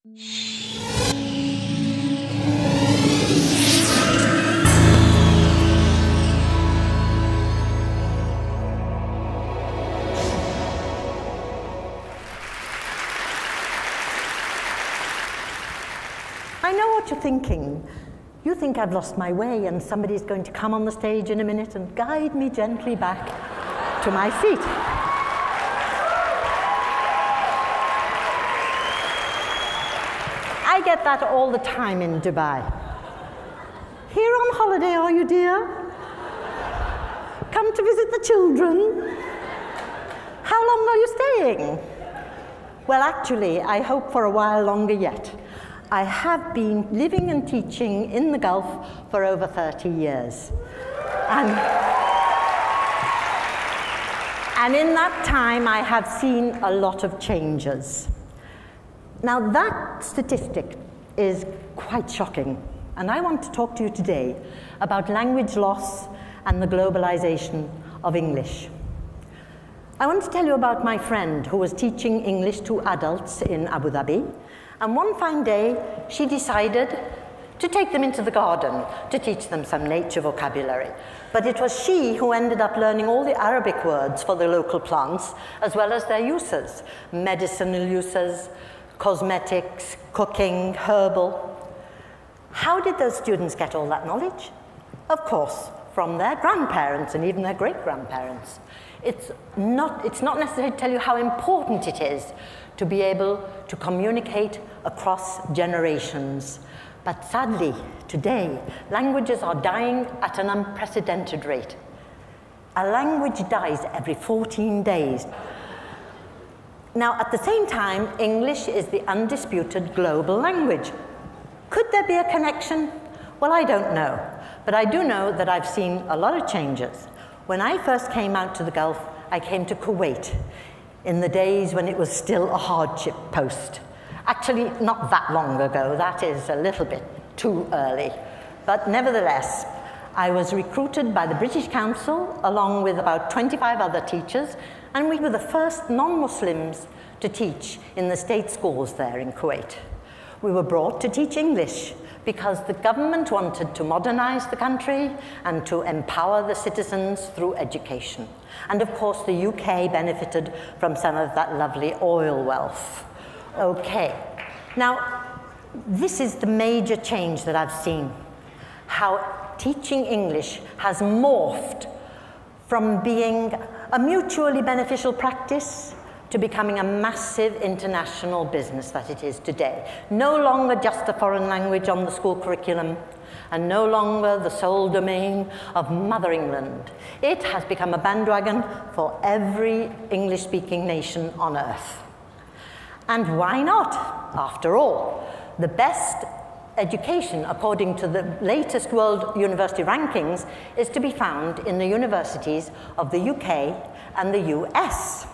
I know what you're thinking. You think I've lost my way and somebody's going to come on the stage in a minute and guide me gently back to my seat. I get that all the time in Dubai. Here on holiday, are you, dear? Come to visit the children? How long are you staying? Well, actually, I hope for a while longer yet. I have been living and teaching in the Gulf for over 30 years. And in that time, I have seen a lot of changes. Now, that statistic is quite shocking, and I want to talk to you today about language loss and the globalization of English. I want to tell you about my friend who was teaching English to adults in Abu Dhabi. And one fine day, she decided to take them into the garden to teach them some nature vocabulary. But it was she who ended up learning all the Arabic words for the local plants, as well as their uses, medicinal uses, cosmetics, cooking, herbal. How did those students get all that knowledge? Of course, from their grandparents and even their great-grandparents. It's not necessary to tell you how important it is to be able to communicate across generations. But sadly, today, languages are dying at an unprecedented rate. A language dies every 14 days. Now, at the same time, English is the undisputed global language. Could there be a connection? Well, I don't know. But I do know that I've seen a lot of changes. When I first came out to the Gulf, I came to Kuwait in the days when it was still a hardship post. Actually, not that long ago. That is a little bit too early. But nevertheless, I was recruited by the British Council along with about 25 other teachers, and we were the first non-Muslims to teach in the state schools there in Kuwait. We were brought to teach English because the government wanted to modernize the country and to empower the citizens through education. And of course, the UK benefited from some of that lovely oil wealth. Okay, now, this is the major change that I've seen, how teaching English has morphed from being a mutually beneficial practice to becoming a massive international business that it is today. No longer just a foreign language on the school curriculum, and no longer the sole domain of Mother England. It has become a bandwagon for every English-speaking nation on earth. And why not? After all, the best education, according to the latest World University rankings, is to be found in the universities of the UK and the US.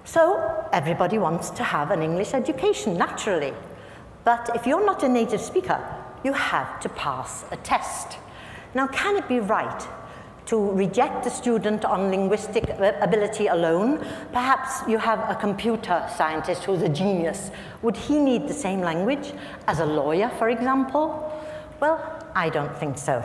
So everybody wants to have an English education, naturally. But if you're not a native speaker, you have to pass a test. Now, can it be right to reject a student on linguistic ability alone? Perhaps you have a computer scientist who's a genius. Would he need the same language as a lawyer, for example? Well, I don't think so.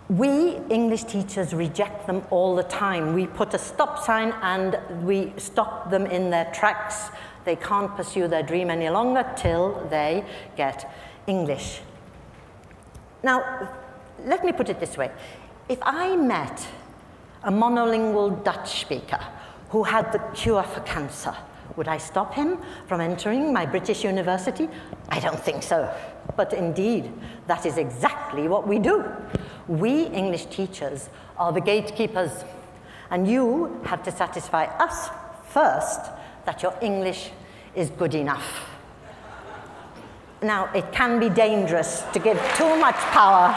We English teachers reject them all the time. We put a stop sign and we stop them in their tracks. They can't pursue their dream any longer till they get English. Now, let me put it this way. If I met a monolingual Dutch speaker who had the cure for cancer, would I stop him from entering my British university? I don't think so. But indeed, that is exactly what we do. We English teachers are the gatekeepers, and you have to satisfy us first that your English is good enough. Now, it can be dangerous to give too much power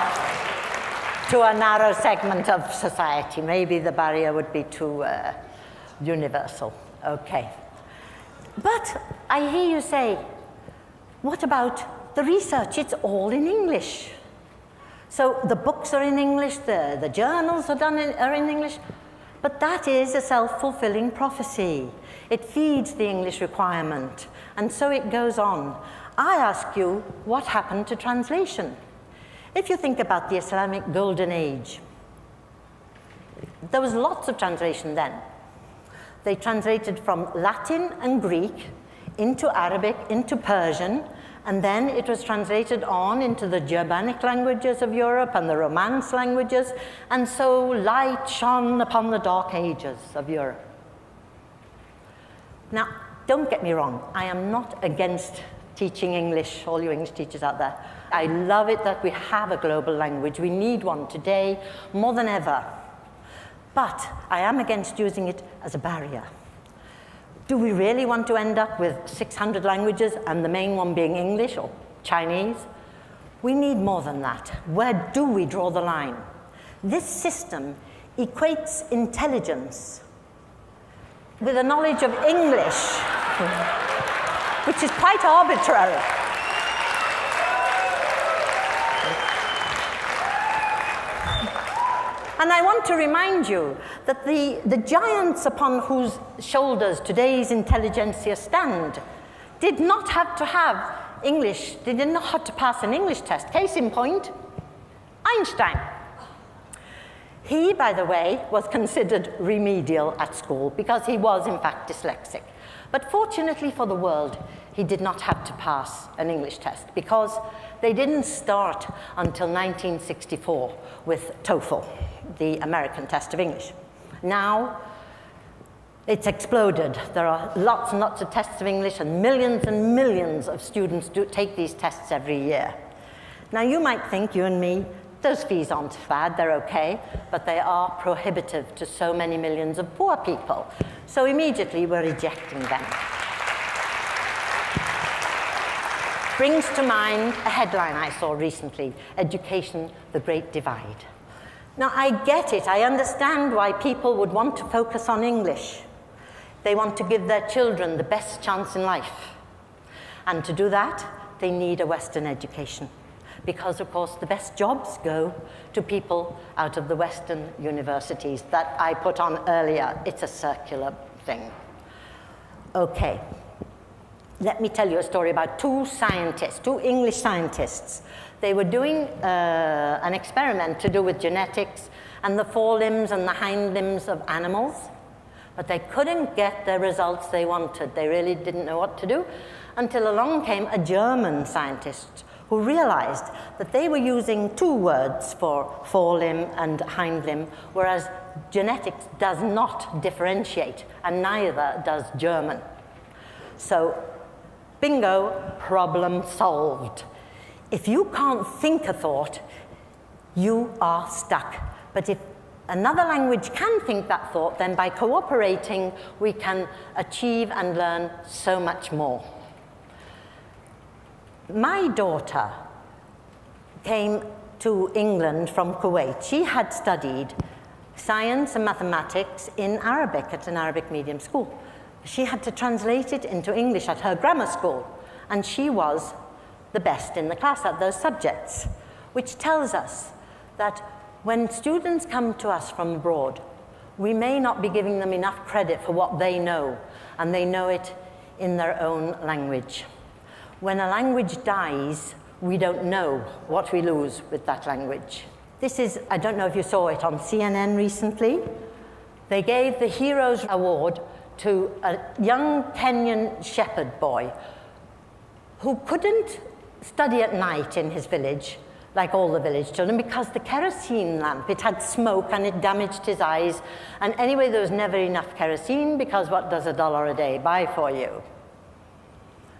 to a narrow segment of society. Maybe the barrier would be too universal. Okay. But I hear you say, what about the research? It's all in English. So the books are in English, the journals are in English. But that is a self-fulfilling prophecy. It feeds the English requirement, and so it goes on. I ask you, what happened to translation? If you think about the Islamic Golden Age, there was lots of translation then. They translated from Latin and Greek into Arabic, into Persian, and then it was translated on into the Germanic languages of Europe and the Romance languages, and so light shone upon the dark ages of Europe. Now, don't get me wrong, I am not against teaching English, all you English teachers out there. I love it that we have a global language. We need one today more than ever. But I am against using it as a barrier. Do we really want to end up with 600 languages and the main one being English or Chinese? We need more than that. Where do we draw the line? This system equates intelligence with a knowledge of English, which is quite arbitrary. And I want to remind you that the giants upon whose shoulders today's intelligentsia stand did not have to have English, they did not have to pass an English test. Case in point, Einstein. He, by the way, was considered remedial at school because he was, in fact, dyslexic. But fortunately for the world, he did not have to pass an English test because they didn't start until 1964 with TOEFL, the American test of English. Now, it's exploded. There are lots and lots of tests of English, and millions of students do take these tests every year. Now, you might think, you and me, those fees aren't bad, they're okay, but they are prohibitive to so many millions of poor people. So immediately, we're rejecting them. Brings to mind a headline I saw recently, Education, the Great Divide. Now, I get it. I understand why people would want to focus on English. They want to give their children the best chance in life. And to do that, they need a Western education. Because, of course, the best jobs go to people out of the Western universities that I put on earlier. It's a circular thing. Okay. Let me tell you a story about two English scientists. They were doing an experiment to do with genetics and the forelimbs and the hind limbs of animals, but they couldn't get the results they wanted. They really didn't know what to do until along came a German scientist who realized that they were using two words for forelimb and hind limb, whereas genetics does not differentiate, and neither does German. So, bingo, problem solved. If you can't think a thought, you are stuck. But if another language can think that thought, then by cooperating, we can achieve and learn so much more. My daughter came to England from Kuwait. She had studied science and mathematics in Arabic at an Arabic medium school. She had to translate it into English at her grammar school, and she was the best in the class at those subjects, which tells us that when students come to us from abroad, we may not be giving them enough credit for what they know, and they know it in their own language. When a language dies, we don't know what we lose with that language. This is, I don't know if you saw it on CNN recently. They gave the Heroes Award to a young Kenyan shepherd boy who couldn't study at night in his village, like all the village children, because the kerosene lamp, it had smoke and it damaged his eyes. And anyway, there was never enough kerosene because what does $1 a day buy for you?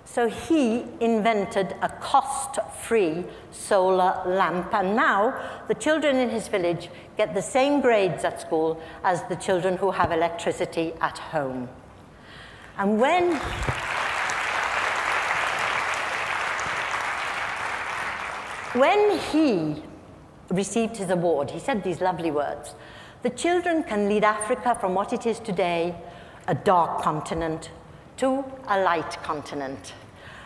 So he invented a cost-free solar lamp, and now the children in his village get the same grades at school as the children who have electricity at home. And when he received his award, he said these lovely words: "The children can lead Africa from what it is today, a dark continent, to a light continent."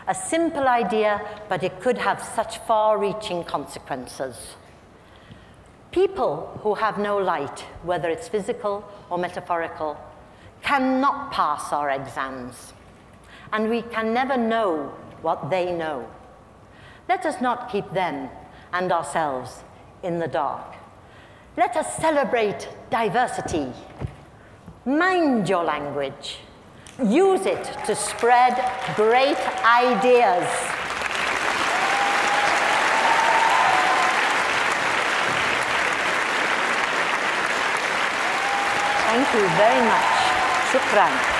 A simple idea, but it could have such far-reaching consequences. People who have no light, whether it's physical or metaphorical, cannot pass our exams, and we can never know what they know. Let us not keep them and ourselves in the dark. Let us celebrate diversity. Mind your language. Use it to spread great ideas. Thank you very much. Shukran.